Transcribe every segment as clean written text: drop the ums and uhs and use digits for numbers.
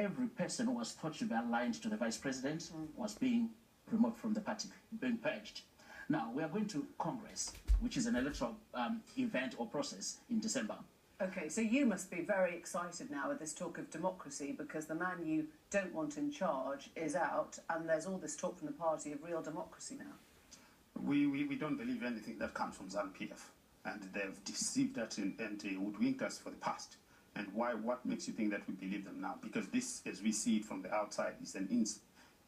every person who was thought to be aligned to the vice president was being removed from the party, being purged. Now, we are going to Congress, which is an electoral event or process in December. Okay, so you must be very excited now with this talk of democracy, because the man you don't want in charge is out, and there's all this talk from the party of real democracy now. We don't believe anything that comes from ZANU-PF, and they've deceived us and hoodwinked us for the past. And what makes you think that we believe them now? Because this, as we see it from the outside, is an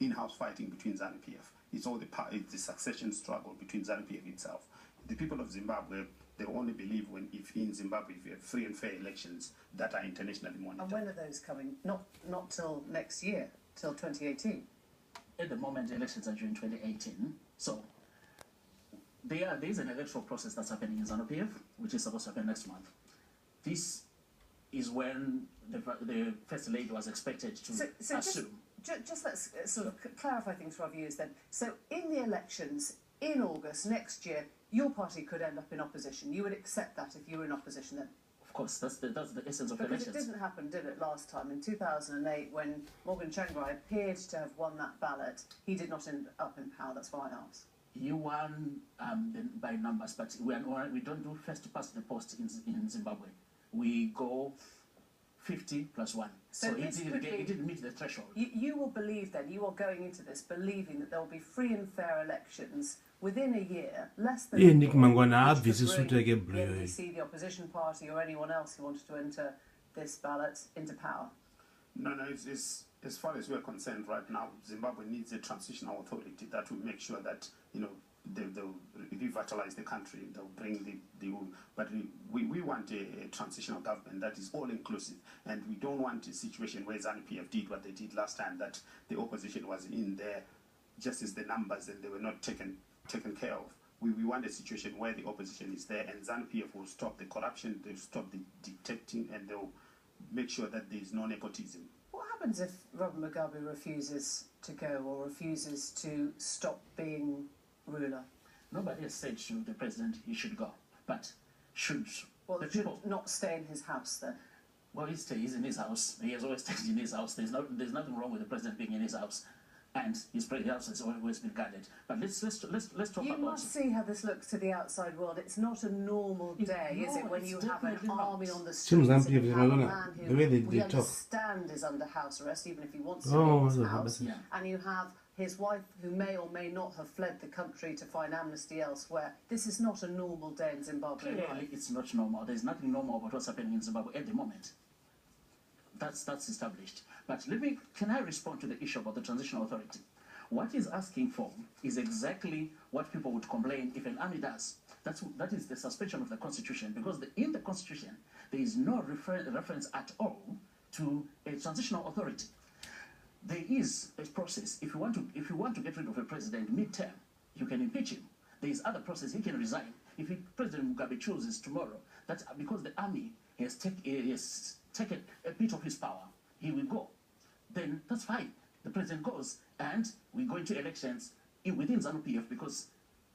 in-house fighting between ZANU-PF. It's the succession struggle between ZANU-PF itself. The people of Zimbabwe, they only believe if in Zimbabwe if you have free and fair elections that are internationally monitored. And when are those coming? Not till next year, till 2018. At the moment, the elections are due in 2018. So there is an electoral process that's happening in ZANU-PF, which is supposed to happen next month. This is when the First Lady was expected to assume. Just let's sort of clarify things for our viewers then. So in the elections in August next year, your party could end up in opposition. You would accept that if you were in opposition then? Of course, that's the essence of because elections. It didn't happen, did it, last time? In 2008, when Morgan Tsvangirai appeared to have won that ballot, he did not end up in power. That's why I asked. You won by numbers, but we don't do first past the post in Zimbabwe. We go 50 plus 1. So it didn't meet the threshold. You will believe then, you are going into this believing that there will be free and fair elections within a year, less than the the opposition party or anyone else who wanted to enter this ballot into power. No, it's as far as we're concerned right now, Zimbabwe needs a transitional authority that will make sure that, they'll revitalize the country, they'll bring but we want a transitional government that is all-inclusive, and we don't want a situation where ZANU-PF did what they did last time, that the opposition was in there just as the numbers and they were not taken care of. We want a situation where the opposition is there and ZANU-PF will stop the corruption, they'll stop the dictating, and they'll make sure that there is no nepotism. What happens if Robert Mugabe refuses to go or refuses to stop being ruler? Nobody has said to the president he should go, but should not stay in his house then? Well, he stays in his house. He has always stayed in his house. There's nothing wrong with the president being in his house, and his house has always been guarded. But let's talk about. You must see how this looks to the outside world. It's not a normal day, is it? When you have an army on the streets and you have a man who we understand is under house arrest, even if he wants to be in his house, and you have his wife who may or may not have fled the country to find amnesty elsewhere. This is not a normal day in Zimbabwe. Clearly, it's not normal. There's nothing normal about what's happening in Zimbabwe at the moment. That's established. But can I respond to the issue about the transitional authority? What he's asking for is exactly what people would complain if an army does. That is the suspension of the constitution, because in the constitution there is no reference at all to a transitional authority. There is a process. If you want to get rid of a president mid-term, you can impeach him. There is other process. He can resign. If President Mugabe chooses tomorrow, that's because the army has taken a bit of his power, he will go. Then that's fine. The president goes, and we go into elections within ZANU-PF, because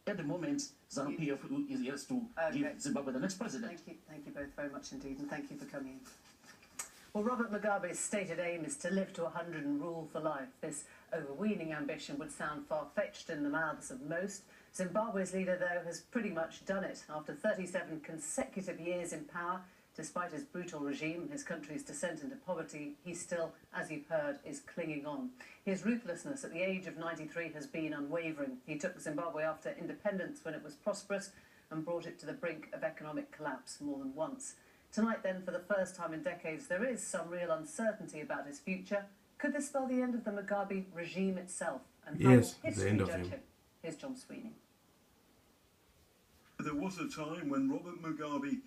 at the moment ZANU-PF has to give Zimbabwe the next president. Thank you both very much indeed, and thank you for coming in. Well, Robert Mugabe's stated aim is to live to 100 and rule for life. This overweening ambition would sound far-fetched in the mouths of most. Zimbabwe's leader, though, has pretty much done it. After 37 consecutive years in power, despite his brutal regime, his country's descent into poverty, he still, as you've heard, is clinging on. His ruthlessness at the age of 93 has been unwavering. He took Zimbabwe after independence when it was prosperous and brought it to the brink of economic collapse more than once. Tonight, then, for the first time in decades, there is some real uncertainty about his future. Could this spell the end of the Mugabe regime itself? And yes, the end of him. Here's John Sweeney. There was a time when Robert Mugabe